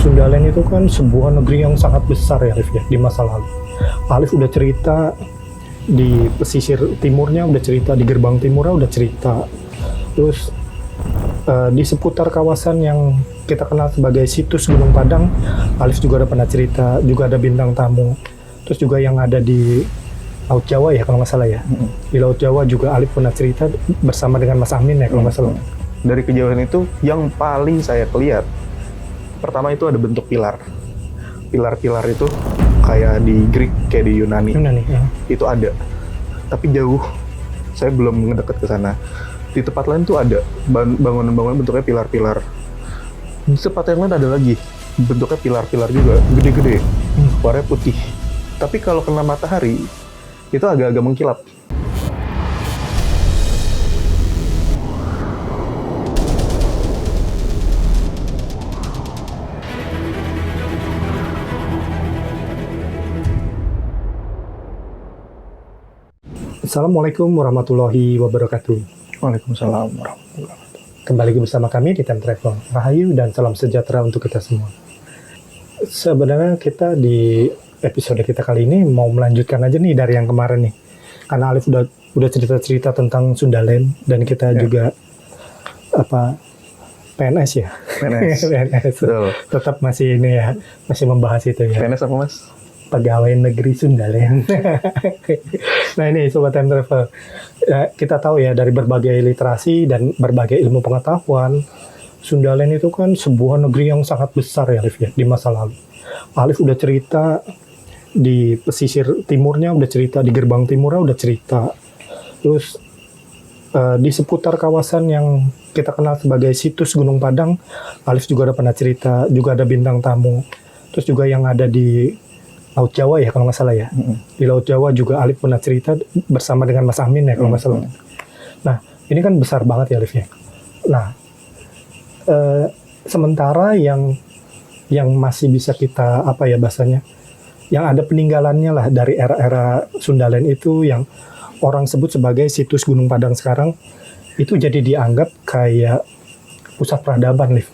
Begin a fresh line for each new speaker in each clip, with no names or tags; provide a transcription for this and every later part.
Sundalen itu kan sebuah negeri yang sangat besar ya, Alif ya, di masa lalu. Alif udah cerita di pesisir timurnya, udah cerita di gerbang timurnya, udah cerita. Terus di seputar kawasan yang kita kenal sebagai situs Gunung Padang, Alif juga ada pernah cerita, juga ada bintang tamu. Terus juga yang ada di Laut Jawa ya kalau nggak salah ya. Di Laut Jawa juga Alif pernah cerita bersama dengan Mas Amin ya kalau nggak salah.
Dari kejauhan itu yang paling saya lihat, pertama itu ada bentuk pilar. Pilar-pilar itu kayak di Greek, kayak di Yunani.
Ya.
Itu ada. Tapi jauh. Saya belum mendekat ke sana. Di tempat lain tuh ada bangunan-bangunan bentuknya pilar-pilar. Di tempat yang lain ada lagi. Bentuknya pilar-pilar juga, gede-gede. Warnanya putih. Tapi kalau kena matahari, itu agak-agak mengkilap.
Assalamualaikum warahmatullahi wabarakatuh.
Waalaikumsalam warahmatullahi wabarakatuh.
Kembali bersama kami di Time Travel. Rahayu dan salam sejahtera untuk kita semua. Sebenarnya kita di episode kita kali ini mau melanjutkan aja nih dari yang kemarin nih. Karena Alif udah cerita-cerita tentang Sundalen dan kita juga PNS ya.
PNS.
PNS.
Betul.
Tetap masih ini ya, masih membahas itu ya.
PNS apa, Mas?
Pegawai negeri Sundalen. Nah ini Sobat Time Travel, kita tahu ya dari berbagai literasi dan berbagai ilmu pengetahuan, Sundalen itu kan sebuah negeri yang sangat besar ya Alif ya, di masa lalu. Alif udah cerita di pesisir timurnya, udah cerita di gerbang timurnya, udah cerita. Terus di seputar kawasan yang kita kenal sebagai situs Gunung Padang, Alif juga ada pernah cerita, juga ada bintang tamu. Terus juga yang ada di Laut Jawa ya kalau nggak salah ya. Di Laut Jawa juga Alif pernah cerita bersama dengan Mas Amin ya kalau nggak salah. Nah ini kan besar banget ya Alif ya. Nah sementara yang masih bisa kita bahasanya, yang ada peninggalannya lah dari era-era Sundalen itu yang orang sebut sebagai situs Gunung Padang sekarang, itu jadi dianggap kayak pusat peradaban Alif.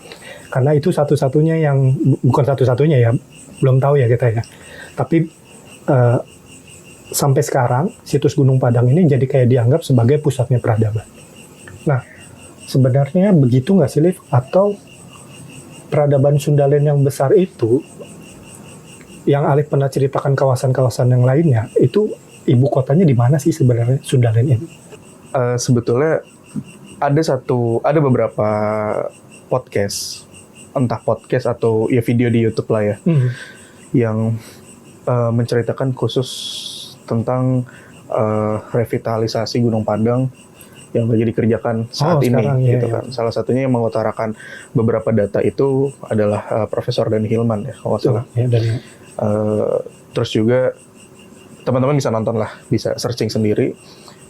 Karena itu satu-satunya yang, bukan satu-satunya ya, belum tahu ya kita ya. Tapi sampai sekarang situs Gunung Padang ini jadi kayak dianggap sebagai pusatnya peradaban. Nah, sebenarnya begitu nggak sih, Liv? Atau peradaban Sundalen yang besar itu, yang Alif pernah ceritakan kawasan-kawasan yang lainnya, itu ibu kotanya di mana sih sebenarnya Sundalen ini?
Sebetulnya ada beberapa podcast, entah podcast atau ya video di YouTube lah ya, yang menceritakan khusus tentang revitalisasi Gunung Padang yang lagi dikerjakan saat ini, gitu kan. Salah satunya yang mengutarakan beberapa data itu adalah Profesor Dani Hilman ya, kalau nggak salah. Terus juga teman-teman bisa nonton lah, bisa searching sendiri,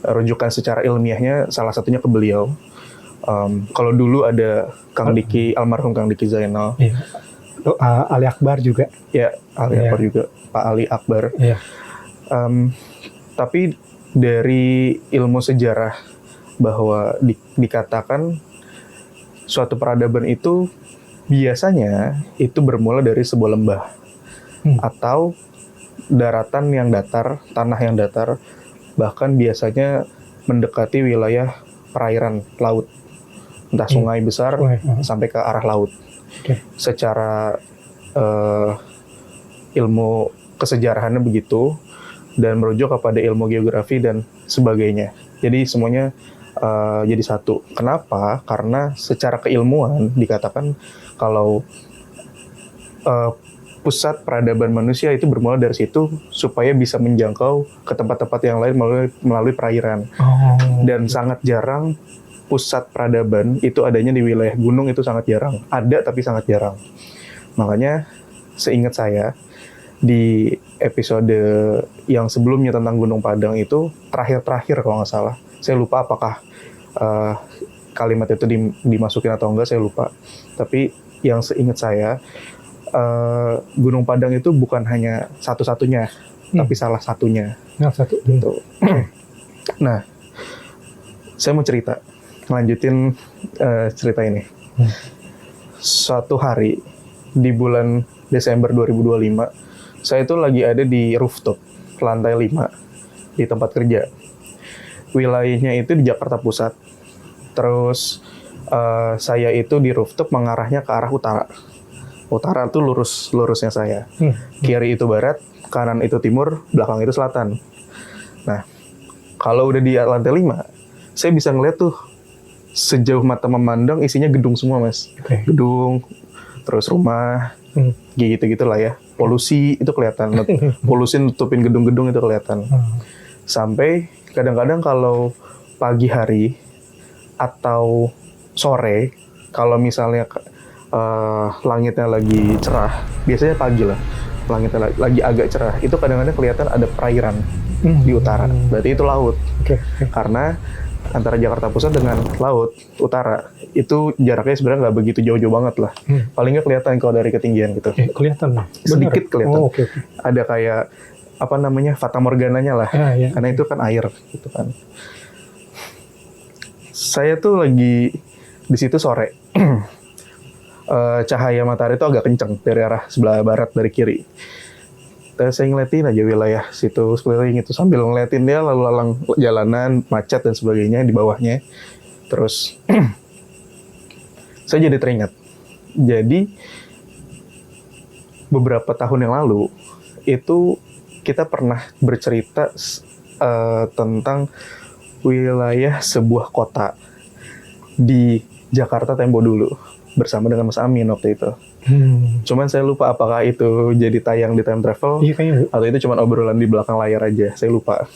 rujukan secara ilmiahnya salah satunya ke beliau. Kalau dulu ada Kang Diki, almarhum Kang Diki Zainal.
Ali Akbar juga.
Ya, Ali Akbar juga, Pak Ali Akbar. Tapi dari ilmu sejarah bahwa dikatakan suatu peradaban itu biasanya itu bermula dari sebuah lembah atau daratan yang datar, tanah yang datar, bahkan biasanya mendekati wilayah perairan laut, entah sungai besar sampai ke arah laut. Secara ilmu kesejarahannya begitu, dan merujuk kepada ilmu geografi dan sebagainya. Jadi semuanya jadi satu. Kenapa? Karena secara keilmuan dikatakan kalau pusat peradaban manusia itu bermula dari situ supaya bisa menjangkau ke tempat-tempat yang lain melalui perairan. Dan sangat jarang pusat peradaban itu adanya di wilayah gunung, itu sangat jarang. Ada tapi sangat jarang. Makanya seingat saya di episode yang sebelumnya tentang Gunung Padang itu terakhir kalau nggak salah, saya lupa apakah kalimat itu dimasukin atau enggak, saya lupa. Tapi yang seingat saya Gunung Padang itu bukan hanya satu-satunya, tapi salah satunya. Gitu. Nah, saya mau lanjutin cerita ini. Suatu hari di bulan Desember 2025, saya itu lagi ada di rooftop lantai 5 di tempat kerja. Wilayahnya itu di Jakarta Pusat. Terus saya itu di rooftop mengarahnya ke arah utara. Utara tuh lurusnya saya. Kiri itu barat, kanan itu timur, belakang itu selatan. Nah, kalau udah di lantai 5, saya bisa ngeliat tuh sejauh mata memandang isinya gedung semua, Mas. Gedung, terus rumah, gitu-gitu lah ya. Polusi itu kelihatan. Polusi nutupin gedung-gedung itu kelihatan. Sampai kadang-kadang kalau pagi hari atau sore, kalau misalnya langitnya lagi cerah, biasanya pagi lah, langitnya lagi agak cerah, itu kadang-kadang kelihatan ada perairan di utara. Berarti itu laut. Karena antara Jakarta Pusat dengan laut utara itu jaraknya sebenarnya nggak begitu jauh-jauh banget lah. Paling nggak kelihatan kalau dari ketinggian gitu.
Kelihatan lah.
Sedikit kelihatan.
Okay.
Ada kayak apa namanya fata morgananya lah. Karena itu kan air gitu kan. Saya tuh lagi di situ sore. Cahaya matahari itu agak kencang dari arah sebelah barat dari kiri. Saya ngeliatin aja wilayah situ sekeliling itu sambil ngeliatin dia lalu lalang jalanan, macet dan sebagainya di bawahnya. Terus saya jadi teringat. Jadi beberapa tahun yang lalu itu kita pernah bercerita tentang wilayah sebuah kota di Jakarta tempo dulu bersama dengan Mas Amin waktu itu. Cuman saya lupa apakah itu jadi tayang di Time Travel atau itu cuma obrolan di belakang layar aja. Saya lupa.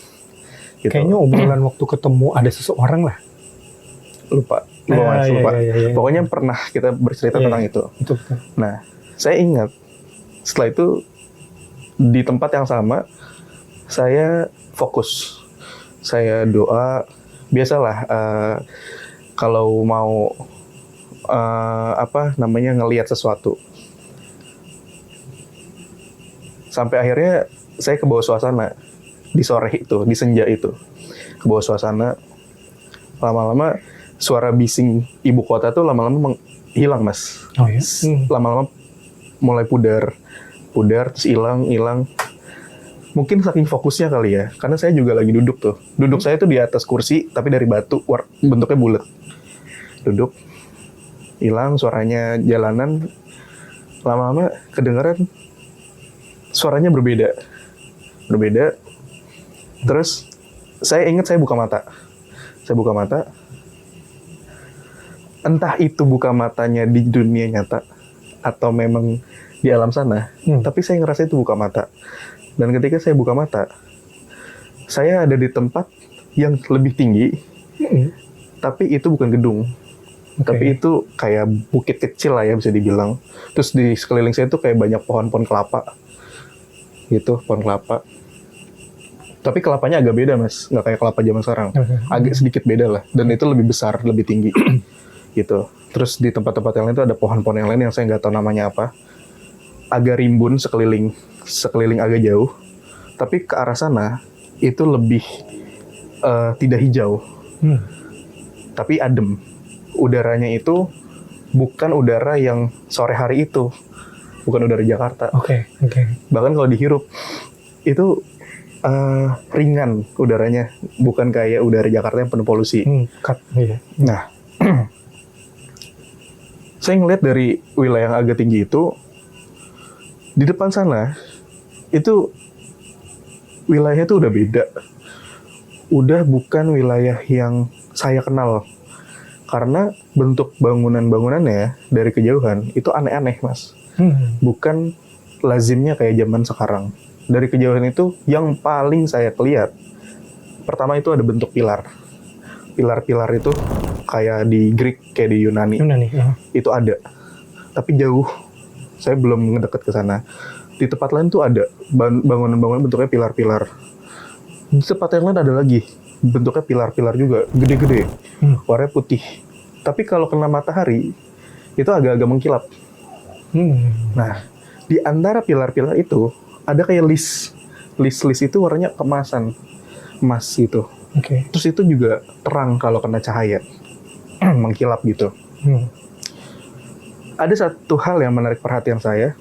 Gitu.
Kayaknya obrolan waktu ketemu ada seseorang lah.
Lupa. Pokoknya pernah kita bercerita tentang itu.
Betul.
Nah, saya ingat setelah itu di tempat yang sama saya fokus. Saya doa, biasalah kalau mau ngelihat sesuatu. Sampai akhirnya saya ke bawah suasana di sore itu, di senja itu. Ke bawah suasana, lama-lama suara bising ibu kota tuh lama-lama hilang, Mas.
Oh ya?
Lama-lama mulai pudar, terus hilang. Mungkin saking fokusnya kali ya, karena saya juga lagi duduk tuh. Duduk saya tuh di atas kursi, tapi dari batu, bentuknya bulat. Duduk, hilang suaranya jalanan, lama-lama kedengaran suaranya berbeda. Terus saya ingat saya buka mata. Entah itu buka matanya di dunia nyata atau memang di alam sana, tapi saya ngerasa itu buka mata. Dan ketika saya buka mata, saya ada di tempat yang lebih tinggi, tapi itu bukan gedung. Tapi itu kayak bukit kecil lah ya bisa dibilang. Terus di sekeliling saya itu kayak banyak pohon-pohon kelapa. Gitu, pohon kelapa. Tapi kelapanya agak beda, Mas. Nggak kayak kelapa zaman sekarang. Agak sedikit beda lah. Dan itu lebih besar, lebih tinggi. Gitu. Terus di tempat-tempat yang lain itu ada pohon-pohon yang lain yang saya nggak tahu namanya apa. Agak rimbun sekeliling agak jauh. Tapi ke arah sana itu lebih tidak hijau. Tapi adem. Udaranya itu bukan udara yang sore hari itu. Bukan udara Jakarta.
Oke.
Bahkan kalau dihirup itu ringan udaranya, bukan kayak udara Jakarta yang penuh polusi. Nah, saya ngeliat dari wilayah yang agak tinggi itu, di depan sana itu wilayahnya tuh udah beda. Udah bukan wilayah yang saya kenal. Karena bentuk bangunan-bangunannya dari kejauhan itu aneh-aneh, Mas. Bukan lazimnya kayak zaman sekarang. Dari kejauhan itu yang paling saya lihat, pertama itu ada bentuk pilar. Pilar-pilar itu kayak di Greek, kayak di Yunani. Itu ada. Tapi jauh. Saya belum ngedeket ke sana. Di tempat lain tuh ada bangunan-bangunan bentuknya pilar-pilar. Di tempat yang lain ada lagi. Bentuknya pilar-pilar juga, gede-gede. Warnanya putih. Tapi kalau kena matahari, itu agak-agak mengkilap. Nah, di antara pilar-pilar itu, ada kayak list. List itu warnanya kemasan. Emas gitu. Terus itu juga terang kalau kena cahaya. Mengkilap gitu. ada satu hal yang menarik perhatian saya,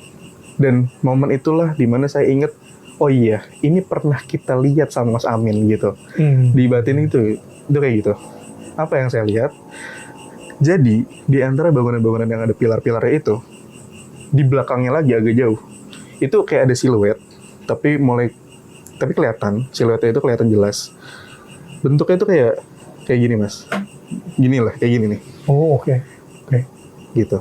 dan momen itulah dimana saya ingat, oh iya, ini pernah kita lihat sama Mas Amin gitu. Di batin itu kayak gitu. Apa yang saya lihat? Jadi di antara bangunan-bangunan yang ada pilar-pilarnya itu, di belakangnya lagi agak jauh, itu kayak ada siluet, tapi kelihatan siluetnya itu kelihatan jelas. Bentuknya itu kayak gini Mas, gini lah, kayak gini nih.
Oh oke.
Gitu.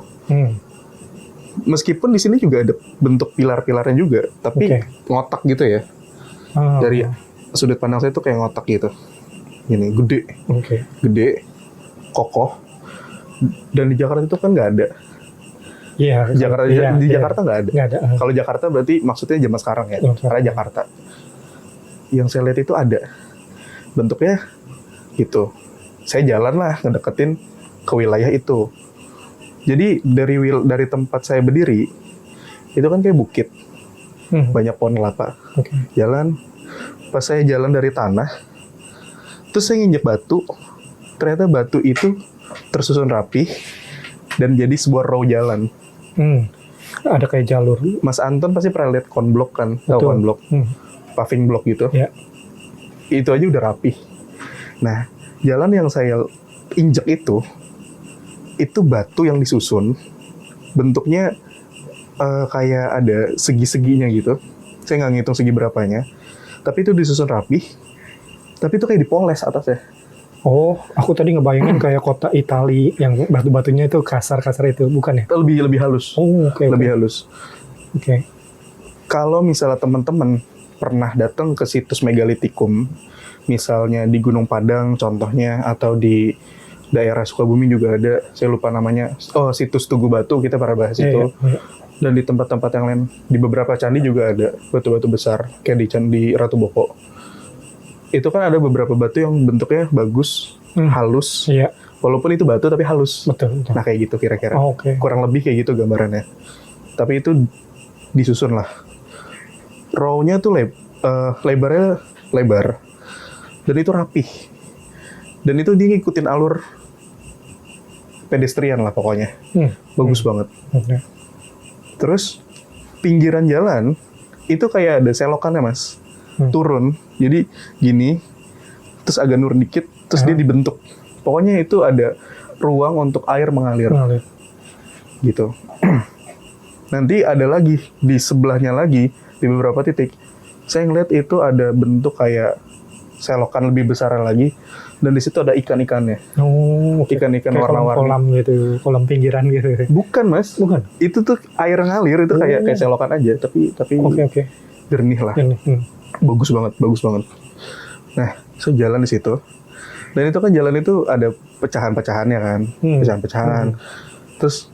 Meskipun di sini juga ada bentuk pilar-pilarnya juga, tapi ngotak gitu ya. Dari sudut pandang saya itu kayak ngotak gitu. Gini, gede. Gede, kokoh. Dan di Jakarta itu kan nggak ada.
Iya.
Di Jakarta nggak ada.
Nggak ada.
Kalau Jakarta berarti maksudnya zaman sekarang ya. Karena Jakarta. Yang saya lihat itu ada. Bentuknya gitu. Saya jalan lah ngedeketin ke wilayah itu. Jadi dari tempat saya berdiri itu kan kayak bukit, banyak pohon kelapa. Jalan, pas saya jalan dari tanah, terus saya nginjek batu. Ternyata batu itu tersusun rapi dan jadi sebuah row jalan.
Ada kayak jalur.
Mas Anton pasti pernah lihat konblok kan, tahu konblok, paving block gitu.
Ya.
Itu aja udah rapi. Nah, jalan yang saya injek itu batu yang disusun, bentuknya kayak ada segi-seginya gitu. Saya nggak ngitung segi berapanya, tapi itu disusun rapi. Tapi itu kayak dipoles atasnya.
Oh, aku tadi ngebayangin kayak kota Itali yang batu-batunya itu kasar-kasar itu, bukan ya?
Lebih halus.
Oh, oke.
Lebih halus.
Oke.
Kalau misalnya teman-teman pernah datang ke situs megalitikum, misalnya di Gunung Padang contohnya, atau di daerah Sukabumi juga ada, saya lupa namanya. Oh, situs Tugu Batu, kita pernah bahas itu. Iya. Dan di tempat-tempat yang lain, di beberapa candi juga ada batu-batu besar, kayak di Candi Ratu Boko. Itu kan ada beberapa batu yang bentuknya bagus, halus.
Iya.
Walaupun itu batu tapi halus.
Betul.
Nah kayak gitu kira-kira.
Oh, okay.
Kurang lebih kayak gitu gambarannya. Tapi itu disusun lah. Row-nya tuh lebarnya lebar. Dan itu rapih. Dan itu dia ngikutin alur pedestrian lah pokoknya. Bagus banget.
Okay.
Terus pinggiran jalan itu kayak ada selokannya Mas. Turun. Jadi gini, terus agak nur dikit, terus dia dibentuk. Pokoknya itu ada ruang untuk air mengalir. Gitu. Nanti ada lagi, di sebelahnya lagi, di beberapa titik, saya ngeliat itu ada bentuk kayak selokan lebih besar lagi, dan di situ ada ikan-ikannya.
Oh, okay.
Ikan-ikan warna-warni.
Kolam gitu, kolam pinggiran gitu.
Bukan Mas.
Bukan.
Itu tuh air ngalir, itu kayak selokan aja, tapi
okay.
jernih lah. Bagus banget. Nah, saya jalan di situ. Dan itu kan jalan itu ada pecahan-pecahannya kan, pecahan-pecahan. Terus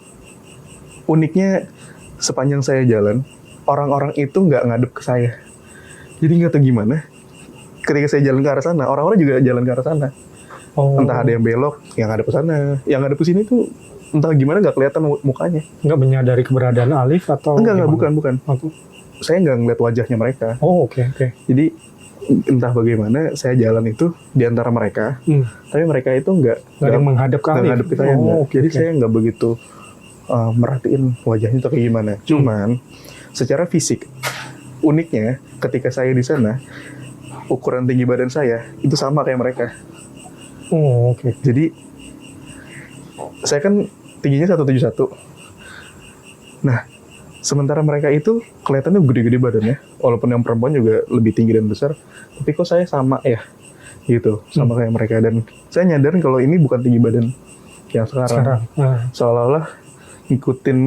uniknya sepanjang saya jalan, orang-orang itu nggak ngadep ke saya. Jadi nggak tahu gimana. Ketika saya jalan ke arah sana, orang-orang juga jalan ke arah sana. Entah ada yang belok, yang ngadep ke sana, yang ngadep ke sini tuh entah gimana nggak kelihatan mukanya.
Nggak menyadari keberadaan Alif atau?
Enggak, bukan. Saya nggak ngeliat wajahnya mereka.
Oh, oke.
Jadi entah bagaimana saya jalan itu di antara mereka, tapi mereka itu nggak
ada yang menghadap ke Alif.
Menghadap ke saya, Jadi saya nggak begitu merhatiin wajahnya itu kayak gimana. Cuman secara fisik uniknya ketika saya di sana, ukuran tinggi badan saya itu sama kayak mereka.
Oh, oke.
Jadi saya kan tingginya 171. Nah, sementara mereka itu kelihatannya gede-gede badannya, walaupun yang perempuan juga lebih tinggi dan besar, tapi kok saya sama ya, gitu, sama kayak mereka. Dan saya nyadar kalau ini bukan tinggi badan yang sekarang. Seolah-olah ngikutin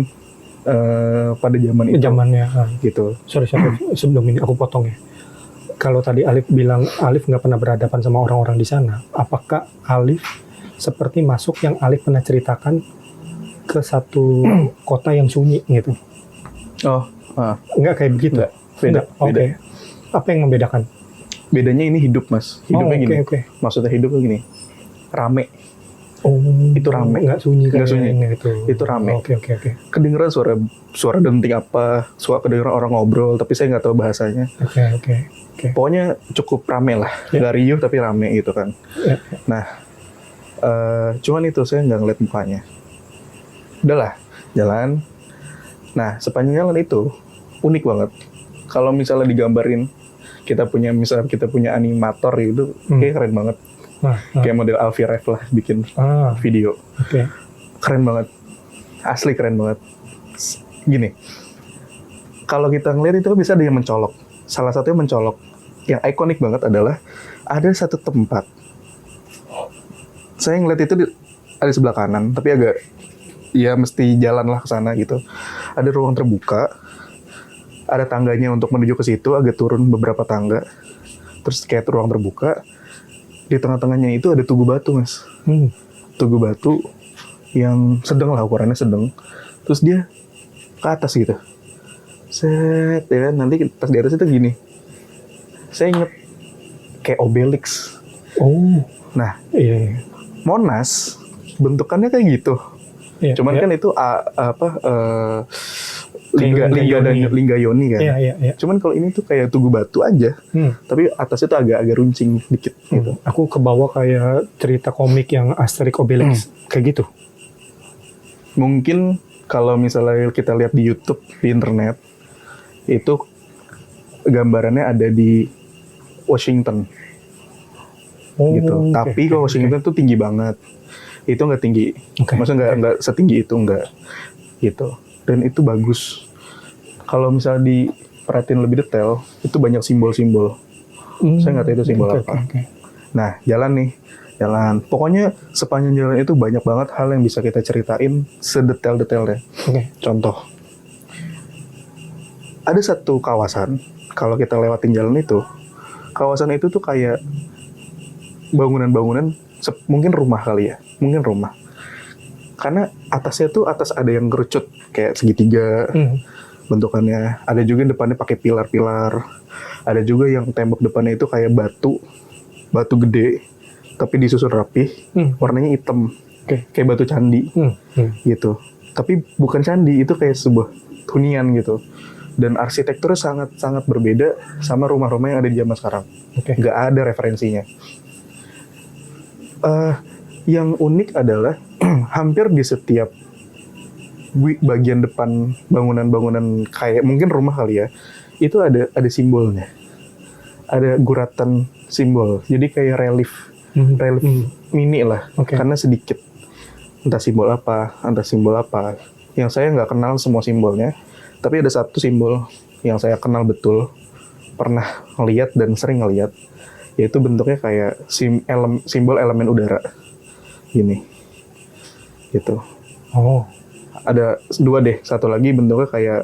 pada zaman itu.
Zamannya.
Gitu.
Sorry, sebelum ini aku potong ya. Kalau tadi Alif bilang Alif nggak pernah berhadapan sama orang-orang di sana, apakah Alif seperti masuk yang Alif pernah ceritakan ke satu kota yang sunyi gitu? Nggak kayak begitu?
Beda.
Oke. Apa yang membedakan?
Bedanya ini hidup Mas. Hidupnya gini. Maksudnya hidupnya gini. Rame. Itu rame.
Nggak sunyi.
Itu rame.
Oke.
Kedengeran suara denting apa, suara kedengeran orang ngobrol, tapi saya nggak tahu bahasanya.
Oke.
Pokoknya cukup rame lah. Nggak riuh tapi rame gitu kan. Nah, cuman itu saya nggak ngeliat mukanya. Udahlah. jalan. Nah, sepanjang jalan itu unik banget. Kalau misalnya digambarin, kita punya animator itu, kayak keren banget. Kayak model Alfie Rev lah bikin video. Keren banget. Asli keren banget. Gini, kalau kita ngeliat itu bisa ada yang mencolok. Salah satunya mencolok. Yang ikonik banget adalah ada satu tempat. Saya ngeliat itu ada sebelah kanan, tapi agak, ya mesti jalan lah ke sana gitu. Ada ruang terbuka, ada tangganya untuk menuju ke situ, agak turun beberapa tangga. Terus kayak ruang terbuka, di tengah-tengahnya itu ada tugu batu, Mas. Tugu batu yang sedang lah, ukurannya sedang. Terus dia ke atas gitu. Set, ya kan? Nanti pas di atas itu gini. Saya inget kayak Obelix. Nah, Monas bentukannya kayak gitu. Cuman kan itu Lingga Yoni kan. Cuman kalau ini tuh kayak tugu batu aja. Tapi atasnya tuh agak runcing dikit gitu.
Aku kebawa kayak cerita komik yang Asterix Obelix kayak gitu.
Mungkin kalau misalnya kita lihat di YouTube, di internet, itu gambarannya ada di Washington. Gitu. Tapi kalau Washington tuh tinggi banget. Itu nggak tinggi. Maksudnya nggak setinggi itu, nggak. Gitu. Dan itu bagus. Kalau misalnya diperhatiin lebih detail, itu banyak simbol-simbol. Saya nggak tahu itu simbol apa. Nah, jalan nih. Jalan. Pokoknya sepanjang jalan itu banyak banget hal yang bisa kita ceritain sedetail-detailnya. Contoh. Ada satu kawasan, kalau kita lewatin jalan itu, kawasan itu tuh kayak bangunan-bangunan, mungkin rumah kali ya. Mungkin rumah. Karena atasnya tuh ada yang kerucut, kayak segitiga bentukannya. Ada juga depannya pakai pilar-pilar. Ada juga yang tembok depannya itu kayak batu gede, tapi disusun rapi, warnanya hitam, kayak batu candi, gitu. Tapi bukan candi, itu kayak sebuah hunian gitu. Dan arsitekturnya sangat berbeda sama rumah-rumah yang ada di zaman sekarang. Nggak ada referensinya. Yang unik adalah hampir di setiap bagian depan bangunan-bangunan kayak mungkin rumah kali ya, itu ada simbolnya. Ada guratan simbol. Jadi kayak relief mini lah, karena sedikit. Entah simbol apa. Yang saya nggak kenal semua simbolnya, tapi ada satu simbol yang saya kenal betul, pernah ngeliat dan sering ngeliat, yaitu bentuknya kayak simbol elemen udara. Gini. Gitu. Ada dua deh, satu lagi bentuknya kayak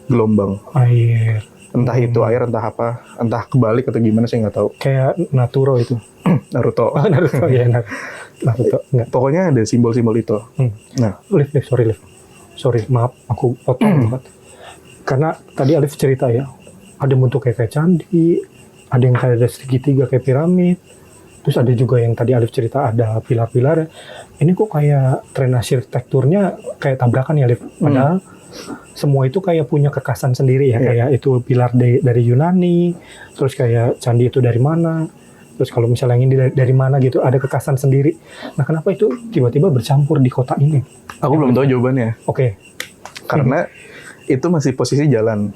gelombang.
Air.
Entah itu air, entah apa, entah kebalik atau gimana, saya nggak tahu.
Kayak Naturo itu.
Naruto.
Naruto, ya Naruto. Enggak.
Pokoknya ada simbol-simbol itu. Nah,
sorry, maaf, aku potong banget. Karena tadi Alif cerita ya, ada bentuk kayak candi, ada yang kayak ada segitiga kayak piramid, terus ada juga yang tadi Alif cerita ada pilar-pilar. Ini kok kayak tren arsitekturnya kayak tabrakan ya, Alif. Padahal semua itu kayak punya kekhasan sendiri ya, kayak itu pilar dari Yunani, terus kayak candi itu dari mana, terus kalau misalnya ini dari mana gitu, ada kekhasan sendiri. Nah, kenapa itu tiba-tiba bercampur di kota ini?
Aku belum tahu jawabannya. Karena itu masih posisi jalan.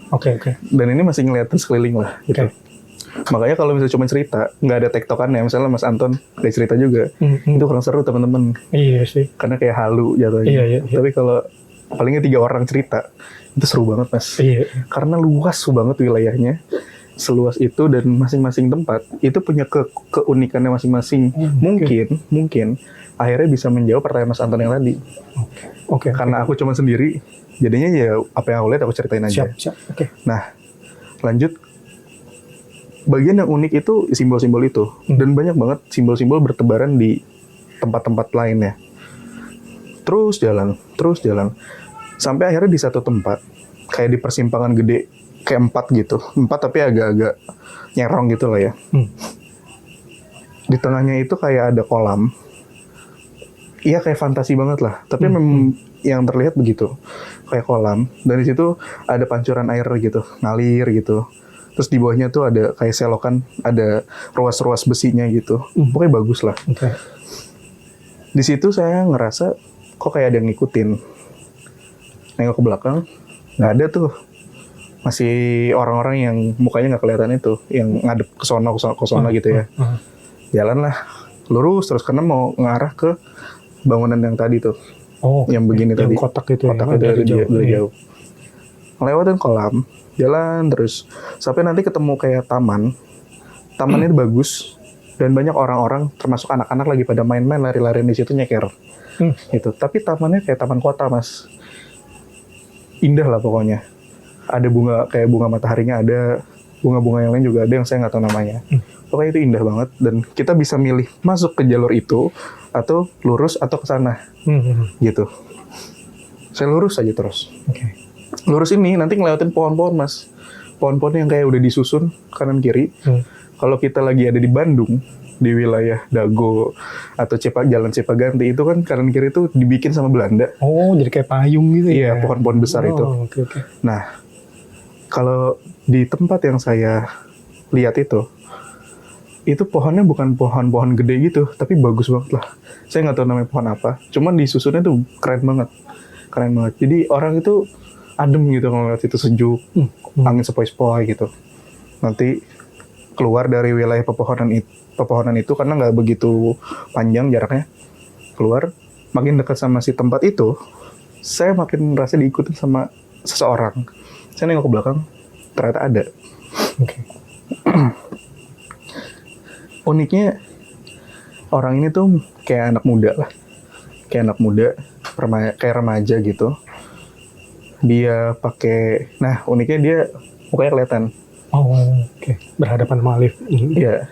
Dan ini masih ngeliatin sekeliling lah gitu. Makanya kalau misalnya cuma cerita, nggak ada tektokannya, misalnya Mas Anton nggak cerita juga, itu kurang seru teman-teman.
Iya sih.
Karena kayak halu jatuhnya.
Iya.
Tapi kalau palingnya 3 orang cerita, itu seru banget, Mas.
Iya.
Karena luas banget wilayahnya, seluas itu, dan masing-masing tempat itu punya keunikannya masing-masing. Mungkin akhirnya bisa menjawab pertanyaan Mas Anton yang tadi. Karena aku cuma sendiri, jadinya ya apa yang aku lihat aku ceritain aja.
Siap.
Nah, lanjut. Bagian yang unik itu simbol-simbol itu. Dan banyak banget simbol-simbol bertebaran di tempat-tempat lainnya. Terus jalan. Sampai akhirnya di satu tempat, kayak di persimpangan gede, kayak 4 gitu. 4 tapi agak-agak nyerong gitu lah ya. Di tengahnya itu kayak ada kolam. Iya, kayak fantasi banget lah. Tapi memang yang terlihat begitu. Kayak kolam. Dan di situ ada pancuran air gitu, ngalir gitu. Terus di bawahnya tuh ada kayak selokan, ada ruas-ruas besinya gitu. Pokoknya bagus lah. Di situ saya ngerasa kok kayak ada yang ngikutin. nengok ke belakang, nggak ada tuh. Masih orang-orang yang mukanya nggak kelihatan itu, yang ngadep ke sono gitu ya. Jalan lah, lurus terus karena mau ngarah ke bangunan yang tadi tuh. Yang begini
yang
tadi.
kotak itu
Kotak
ya,
itu dari jauh. Ngelewatin kolam, jalan terus sampai nanti ketemu kayak taman. Tamannya bagus dan banyak orang-orang termasuk anak-anak lagi pada main-main lari-larian di situ nyeker. Gitu. Tapi tamannya kayak taman kota, Mas. Indah lah pokoknya. Ada bunga kayak bunga mataharinya ada, bunga-bunga yang lain juga ada yang saya nggak tahu namanya. Pokoknya itu indah banget dan kita bisa milih masuk ke jalur itu atau lurus atau ke sana. Gitu. Saya lurus aja terus. Lurus ini nanti ngelewatin pohon-pohon, Mas. Pohon-pohon yang kayak udah disusun kanan kiri. Kalau kita lagi ada di Bandung, di wilayah Dago atau Jalan Cipaganti itu kan kanan kiri itu dibikin sama Belanda.
Jadi kayak payung gitu ya?
Iya, pohon-pohon besar itu. Nah, kalau di tempat yang saya lihat itu pohonnya bukan pohon-pohon gede gitu, tapi bagus banget lah. Saya nggak tahu namanya pohon apa, cuman disusunnya tuh keren banget. Jadi orang itu adem gitu kalau lihat itu, sejuk, angin sepoi-sepoi gitu. Nanti keluar dari wilayah pepohonan itu karena nggak begitu panjang jaraknya. Keluar, makin dekat sama si tempat itu, saya makin merasa diikutin sama seseorang. Saya nengok ke belakang, ternyata ada. Uniknya, orang ini tuh kayak anak muda lah. Kayak remaja gitu. Dia pakai, uniknya dia mukanya kelihatan.
Berhadapan sama Alif.
Iya.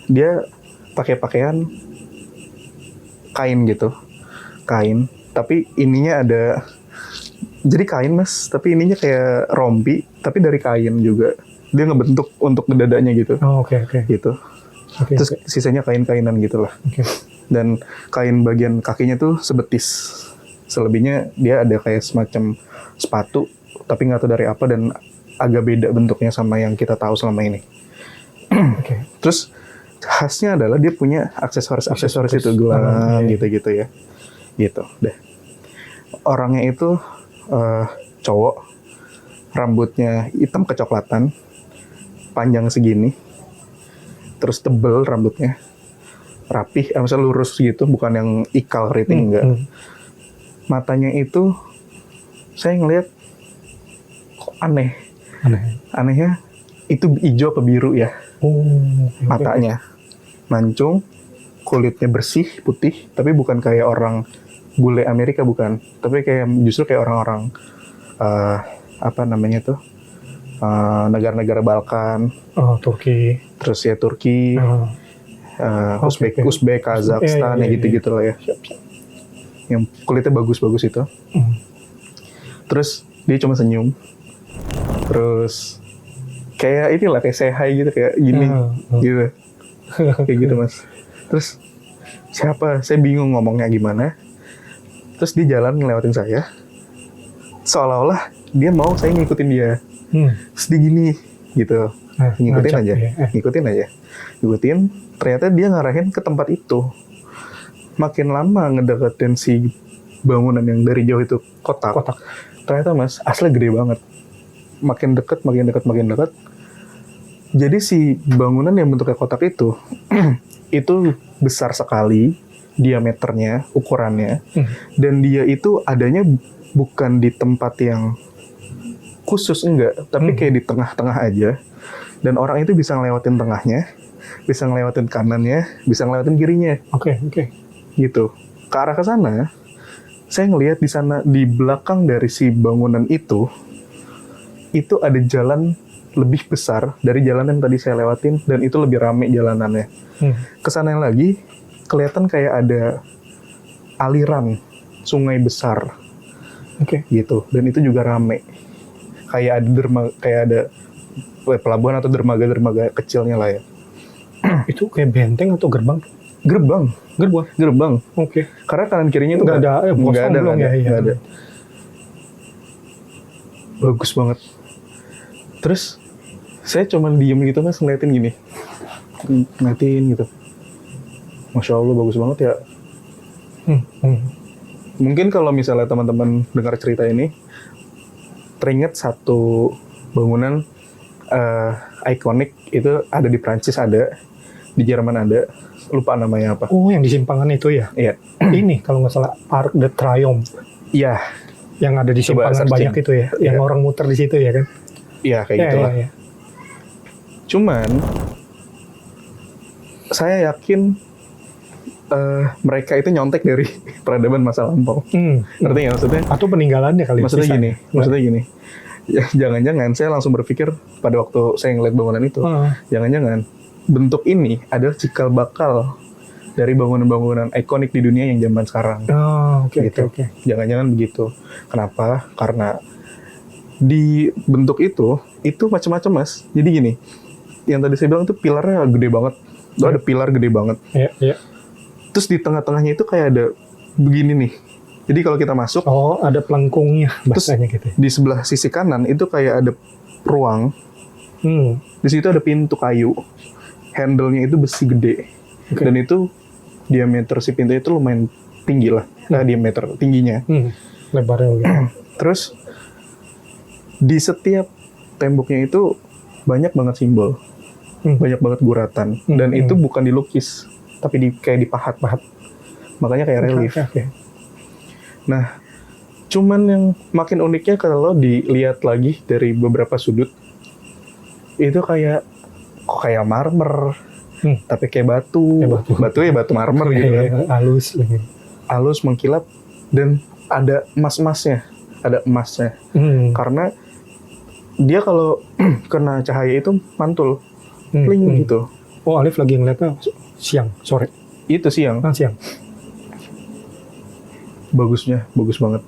Dia pakai pakaian kain gitu. Kain, tapi ininya ada, jadi kain, Mas, tapi ininya kayak rompi, tapi dari kain juga. Dia ngebentuk untuk dadanya gitu. Gitu. Terus sisanya kain-kainan gitu lah. Dan kain bagian kakinya tuh sebetis. Selebihnya dia ada kayak semacam sepatu, tapi nggak tahu dari apa dan agak beda bentuknya sama yang kita tahu selama ini. Terus khasnya adalah dia punya aksesoris itu gelang gitu ya. Gitu deh. Orangnya itu cowok, rambutnya hitam kecoklatan, panjang segini, terus tebel rambutnya, rapih, misalnya lurus gitu, bukan yang ikal keriting, enggak. Matanya itu saya ngelihat kok anehnya itu hijau ke biru ya. Matanya mancung, kulitnya bersih putih, tapi bukan kayak orang bule Amerika, bukan, tapi kayak justru kayak orang-orang negara-negara Balkan,
Turki,
terus ya Turki, Uzbek, Kazakhstan, ya gitu-gitu lah ya. Yang kulitnya bagus-bagus itu. Terus dia cuma senyum. Terus kayak inilah, kayak say hi gitu, kayak gini gitu. Kayak gitu, Mas. Terus siapa? Saya bingung ngomongnya gimana. Terus dia jalan ngelewatin saya. Seolah-olah dia mau saya ngikutin dia. Terus dia gini gitu. Ngikutin aja. Ternyata dia ngarahin ke tempat itu. Makin lama ngedeketin si bangunan yang dari jauh itu kotak. Ternyata, Mas, asli gede banget. Makin dekat. Jadi si bangunan yang bentuknya kotak itu itu besar sekali diameternya, ukurannya. Dan dia itu adanya bukan di tempat yang khusus, enggak, tapi kayak di tengah-tengah aja. Dan orang itu bisa ngelewatin tengahnya, bisa ngelewatin kanannya, bisa ngelewatin kirinya. Gitu. Ke arah ke sana, saya ngelihat di sana, di belakang dari si bangunan itu ada jalan lebih besar dari jalan yang tadi saya lewatin, dan itu lebih rame jalanannya. Kesana lagi, kelihatan kayak ada aliran sungai besar. Gitu. Dan itu juga rame. Kayak ada pelabuhan atau dermaga kecilnya lah ya.
Itu kayak benteng atau gerbang?
Gerbang. Karena kanan kirinya itu nggak ada. Bagus banget. Terus saya cuma diem gitu, Mas, ngeliatin gitu. Masya Allah, bagus banget ya. Mungkin kalau misalnya teman-teman dengar cerita ini, teringat satu bangunan ikonik itu ada di Prancis, ada di Jerman, ada, lupa namanya apa.
Oh, yang di simpangan itu ya?
Iya.
Ini kalau nggak salah Arc de Triomphe.
Iya.
Yang ada di
Coba
simpangan
searching.
banyak itu ya? Yang
Iya.
orang muter di situ ya kan?
Iya, kayak gitulah.
Iya.
Cuman saya yakin mereka itu nyontek dari peradaban masa lampau. Ngerti nggak maksudnya?
Atau peninggalannya kali.
Maksudnya
sisanya.
gini, maksudnya gini. Ya, jangan-jangan saya langsung berpikir pada waktu saya ngeliat bangunan itu, jangan-jangan bentuk ini adalah cikal bakal dari bangunan-bangunan ikonik di dunia yang zaman sekarang.
Oh, oke,
Gitu.
oke.
Jangan-jangan begitu. Kenapa? Karena di bentuk itu macam-macam, Mas. Jadi gini, yang tadi saya bilang itu pilarnya gede banget. Itu ada pilar gede banget.
Iya, iya.
Terus di tengah-tengahnya itu kayak ada begini nih. Jadi kalau kita masuk,
Oh, ada pelengkungnya bahasanya gitu.
di sebelah sisi kanan itu kayak ada ruang. Di situ ada pintu kayu. Handle-nya itu besi gede.
Oke.
Dan itu diameter si pintu itu lumayan tinggi lah. Nah, diameter tingginya.
Lebarnya gitu.
Terus di setiap temboknya itu banyak banget simbol. Banyak banget guratan. Dan itu bukan dilukis, tapi kayak dipahat-pahat. Makanya kayak relief.
Oke.
Nah, cuman yang makin uniknya kalau dilihat lagi dari beberapa sudut, itu kayak kok kayak marmer, tapi kayak batu. Batu ya batu marmer gitu kan.
Halus.
Halus, mengkilap, dan ada emas-emasnya. Ada emasnya. Karena dia kalau kena cahaya itu mantul. Pling gitu.
Oh, Alif lagi ngeliatnya siang, sore.
Itu siang.
Siang.
Bagus banget.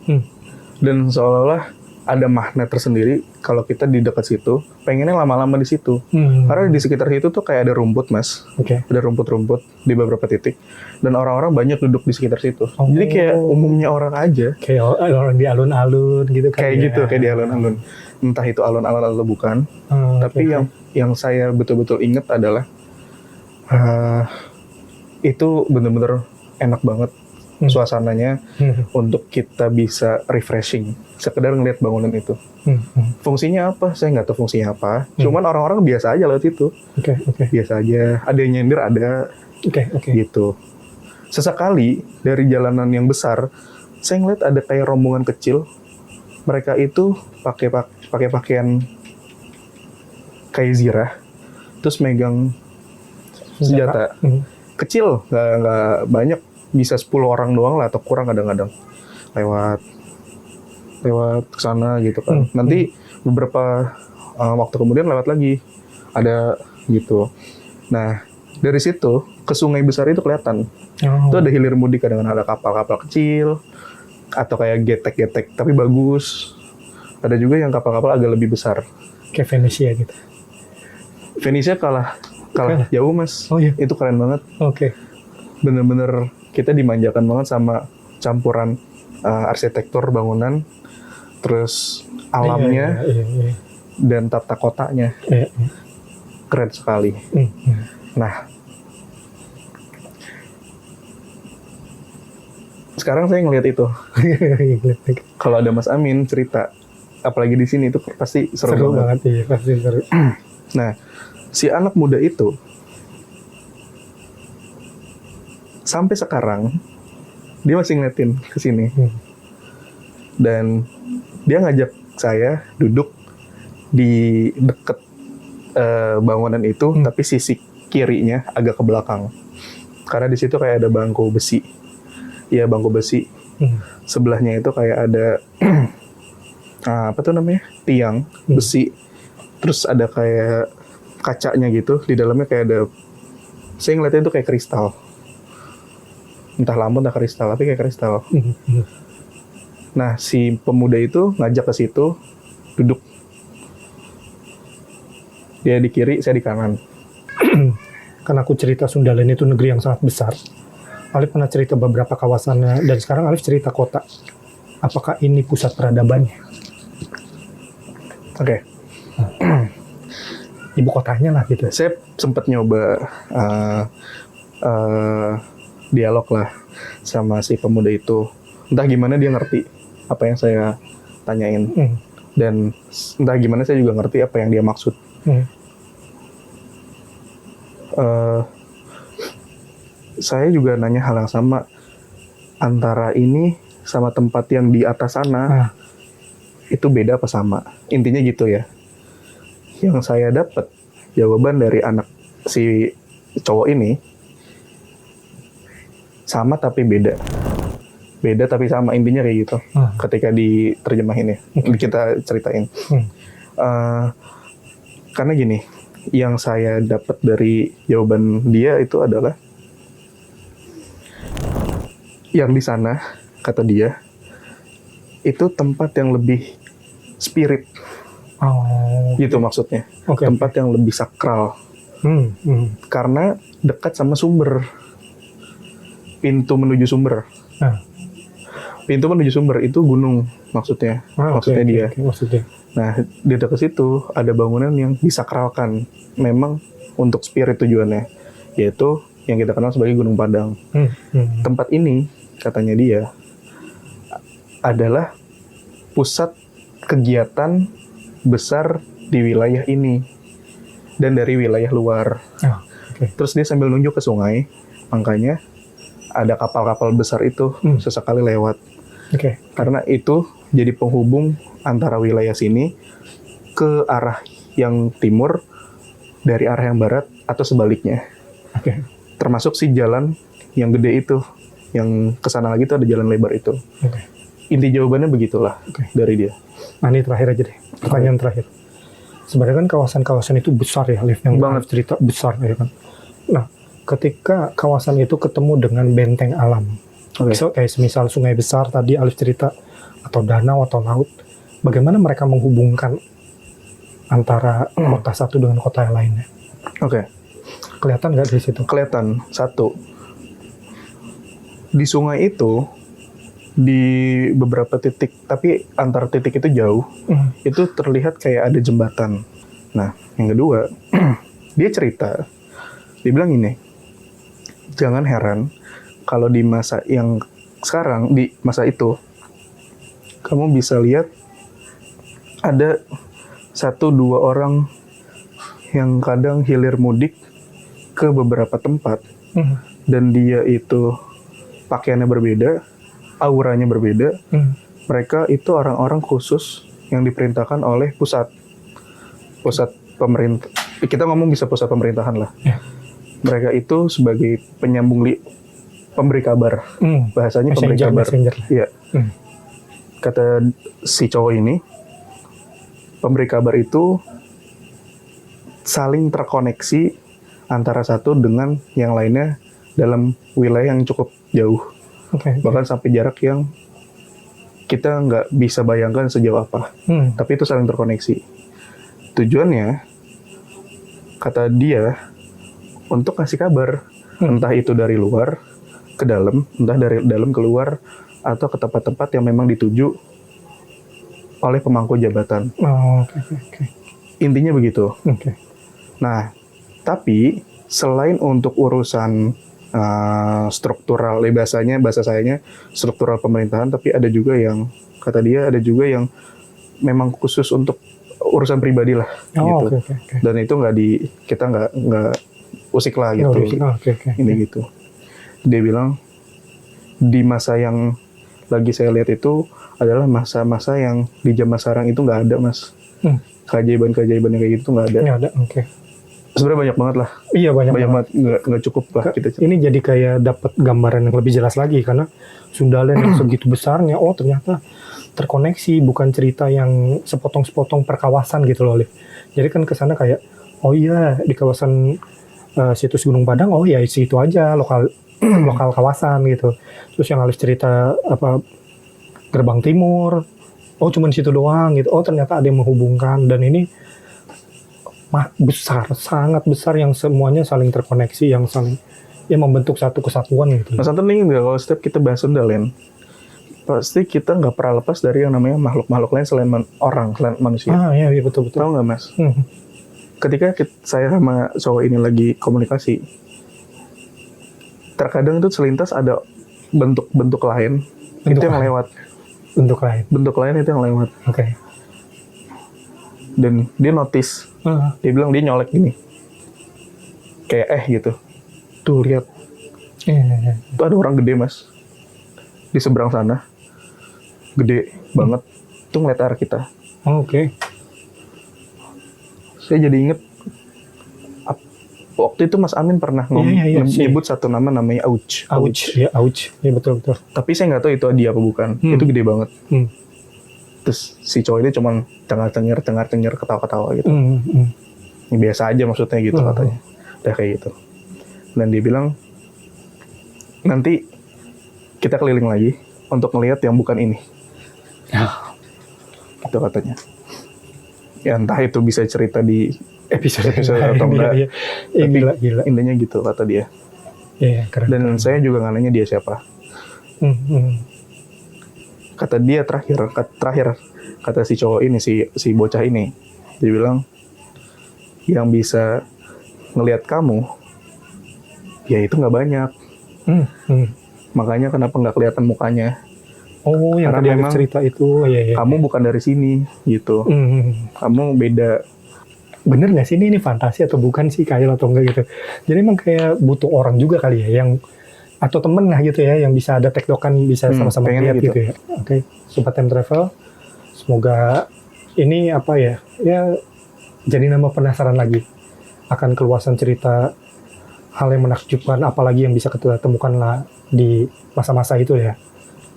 Dan seolah-olah ada magnet tersendiri kalau kita di dekat situ, pengennya lama-lama di situ. Karena di sekitar situ tuh kayak ada rumput, Mas.
Oke.
Ada rumput-rumput di beberapa titik. Dan orang-orang banyak duduk di sekitar situ. Jadi kayak umumnya orang aja.
Kayak orang di alun-alun gitu kan.
Kayak gitu, kayak di alun-alun. Entah itu alun-alun atau bukan. Tapi yang saya betul-betul ingat adalah itu bener-bener enak banget suasananya untuk kita bisa refreshing, sekedar ngeliat bangunan itu. Fungsinya apa? Saya nggak tahu fungsinya apa. Cuman orang-orang biasa aja lewat itu.
Oke.
Biasa aja. Ada yang nyender, ada.
Oke.
Gitu. Sesekali dari jalanan yang besar, saya ngeliat ada kayak rombongan kecil. Mereka itu pakai pakaian kayak zirah, terus megang senjata. Kecil, nggak banyak. Bisa 10 orang doang lah atau kurang kadang-kadang lewat ke sana gitu kan. Nanti beberapa waktu kemudian lewat lagi ada gitu. Nah, dari situ ke sungai besar itu kelihatan. Itu ada hilir mudik, kadang-kadang ada kapal-kapal kecil atau kayak getek-getek tapi bagus. Ada juga yang kapal-kapal agak lebih besar.
Kayak Venesia gitu.
Venesia kalah jauh, Mas.
Oh iya.
Itu keren banget.
Oke.
Bener-bener kita dimanjakan banget sama campuran arsitektur bangunan, terus alamnya,
Iya.
dan tata kotanya.
Iya.
Keren sekali. Nah, sekarang saya ngelihat itu. Kalau ada Mas Amin cerita, apalagi di sini itu pasti seru banget.
Iya, pasti seru.
Nah, si anak muda itu sampai sekarang dia masih ngeliatin ke sini. Dan dia ngajak saya duduk di deket bangunan itu, tapi sisi kirinya agak ke belakang. Karena di situ kayak ada bangku besi. Iya, bangku besi. Sebelahnya itu kayak ada apa tuh namanya? Tiang besi. Terus ada kayak kacanya gitu, di dalamnya kayak ada, saya ngeliatnya itu kayak kristal. Entah lampu, entah kristal, tapi kayak kristal. Nah, si pemuda itu ngajak ke situ, duduk. Dia di kiri, saya di kanan.
Karena aku cerita Sundalen itu negeri yang sangat besar. Alif pernah cerita beberapa kawasannya, dan sekarang Alif cerita kota. Apakah ini pusat peradabannya?
Oke.
Ibu kotanya lah gitu.
Saya sempat nyoba dialog lah sama si pemuda itu. entah gimana dia ngerti apa yang saya tanyain. Dan entah gimana saya juga ngerti apa yang dia maksud. Saya juga nanya hal yang sama, antara ini sama tempat yang di atas sana, itu beda apa sama? Intinya gitu ya. Yang saya dapat jawaban dari anak si cowok ini, sama tapi beda. Beda tapi sama, intinya kayak gitu. Ketika diterjemahin ya, kita ceritain. Karena gini, yang saya dapat dari jawaban dia itu adalah, yang di sana, kata dia, itu tempat yang lebih spirit. Gitu maksudnya. Tempat yang lebih sakral. Karena dekat sama sumber. Pintu menuju sumber. Pintu menuju sumber itu gunung maksudnya. Maksudnya dia.
Maksudnya.
Nah, di dekat situ ada bangunan yang disakralkan. Memang untuk spirit tujuannya. Yaitu yang kita kenal sebagai Gunung Padang. Tempat ini, katanya dia, adalah pusat kegiatan besar di wilayah ini dan dari wilayah luar. Terus dia sambil nunjuk ke sungai, makanya ada kapal-kapal besar itu sesekali lewat. Karena itu jadi penghubung antara wilayah sini ke arah yang timur dari arah yang barat atau sebaliknya. Termasuk si jalan yang gede itu, yang kesana lagi itu ada jalan lebar itu. Inti jawabannya begitulah dari dia.
Nah, ini terakhir aja deh, pertanyaan terakhir. Sebenarnya kan kawasan-kawasan itu besar ya, Liv, yang banget cerita besar ya kan. Nah, ketika kawasan itu ketemu dengan benteng alam, so, kayak semisal sungai besar tadi Alif cerita, atau danau atau laut, bagaimana mereka menghubungkan antara kota satu dengan kota yang lainnya? Kelihatan nggak di situ?
Kelihatan. Satu, di sungai itu, di beberapa titik, tapi antar titik itu jauh, itu terlihat kayak ada jembatan. Nah, yang kedua, dia cerita, dia bilang ini, jangan heran kalau di masa yang sekarang, di masa itu, kamu bisa lihat ada 1-2 orang yang kadang hilir mudik ke beberapa tempat, dan dia itu pakaiannya berbeda, auranya berbeda. Mereka itu orang-orang khusus yang diperintahkan oleh pusat pemerintah. Kita ngomong bisa pusat pemerintahan lah. Mereka itu sebagai penyambung pemberi kabar. Bahasanya pemberi kabar. Iya. Kata si cowok ini, pemberi kabar itu saling terkoneksi antara satu dengan yang lainnya dalam wilayah yang cukup jauh. Bahkan sampai jarak yang kita nggak bisa bayangkan sejauh apa. Tapi itu saling terkoneksi. Tujuannya, kata dia, untuk kasih kabar. Entah itu dari luar ke dalam, entah dari dalam keluar, atau ke tempat-tempat yang memang dituju oleh pemangku jabatan. Intinya begitu. Nah, tapi selain untuk urusan struktural, bahasa sayanya struktural pemerintahan, tapi ada juga yang, kata dia, ada juga yang memang khusus untuk urusan pribadi lah, gitu. Dan itu kita nggak usik lah gitu. Ini gitu. Dia bilang di masa yang lagi saya lihat itu adalah masa-masa yang di zaman sekarang itu nggak ada, Mas. Keajaiban-keajaiban yang kayak gitu nggak ada.
Nggak ada.
Sebenarnya banyak banget lah.
Iya, banyak
banget. Nggak cukup lah kita.
Ini jadi kayak dapat gambaran yang lebih jelas lagi, karena Sundalen yang segitu besarnya, oh ternyata terkoneksi, bukan cerita yang sepotong-sepotong per kawasan gitu loh, Liv. Jadi kan kesana kayak, oh iya di kawasan situs Gunung Padang, oh ya situ aja lokal kawasan gitu. Terus yang Alif cerita apa Gerbang Timur, oh cuman situ doang gitu. Oh ternyata ada yang menghubungkan, dan ini besar, sangat besar, yang semuanya saling terkoneksi, yang saling membentuk satu kesatuan gitu.
Mas Anton ingin nggak kalau setiap kita bahas Sundalen, pasti kita nggak pernah lepas dari yang namanya makhluk-makhluk lain selain selain manusia.
Iya betul.
Tahu nggak, Mas? Ketika saya sama cowok ini lagi komunikasi, terkadang itu selintas ada bentuk-bentuk lain itu yang lewat.
Bentuk lain.
Bentuk lain itu yang lewat.
Oke.
Dan dia notice. Dia bilang dia nyolek gini. Kayak gitu. Tuh lihat. Itu ada orang gede mas. Di seberang sana. Gede banget. Itu ngeliat arah kita.
Oke.
Saya jadi inget. Waktu itu Mas Amin pernah nyebut satu nama namanya Auch.
Ya Auch. Ya betul.
Tapi saya nggak tahu itu dia apa bukan. Itu gede banget. Terus si cowok ini cuman cengar-cengir ketawa-ketawa gitu. Ini biasa aja maksudnya gitu katanya. Udah kayak gitu. Dan dia bilang nanti kita keliling lagi untuk ngelihat yang bukan ini. Gitu katanya. Ya entah itu bisa cerita di episode atau enggak.
Tapi gila.
Intinya gitu kata dia.
Iya, keren.
Dan saya juga nggak nanya dia siapa. Kata dia terakhir kata si cowok ini, si bocah ini, dia bilang yang bisa ngelihat kamu ya itu nggak banyak. Makanya kenapa nggak kelihatan mukanya.
Oh, yang tadi memang cerita itu. Iya.
Kamu bukan dari sini gitu. Kamu beda.
Bener nggak sih ini fantasi atau bukan sih, Kyle atau enggak gitu. Jadi emang kayak butuh orang juga kali ya yang atau temen lah gitu ya yang bisa ada tektokan, bisa sama-sama lihat gitu ya. Oke. Sobat Time Travel, semoga ini apa ya jadi nama penasaran lagi akan keluasan cerita hal yang menakjubkan, apalagi yang bisa kita temukan lah di masa-masa itu ya.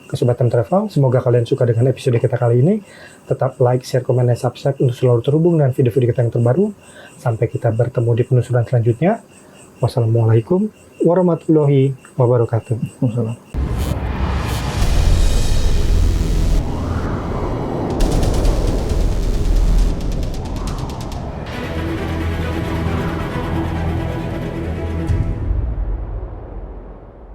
Ke Sobat Time Travel, semoga kalian suka dengan episode kita kali ini. Tetap like, share, komen, dan subscribe untuk selalu terhubung dengan video-video kita yang terbaru. Sampai kita bertemu di penelusuran selanjutnya. Wassalamualaikum warahmatullahi wabarakatuh.
Wassalam.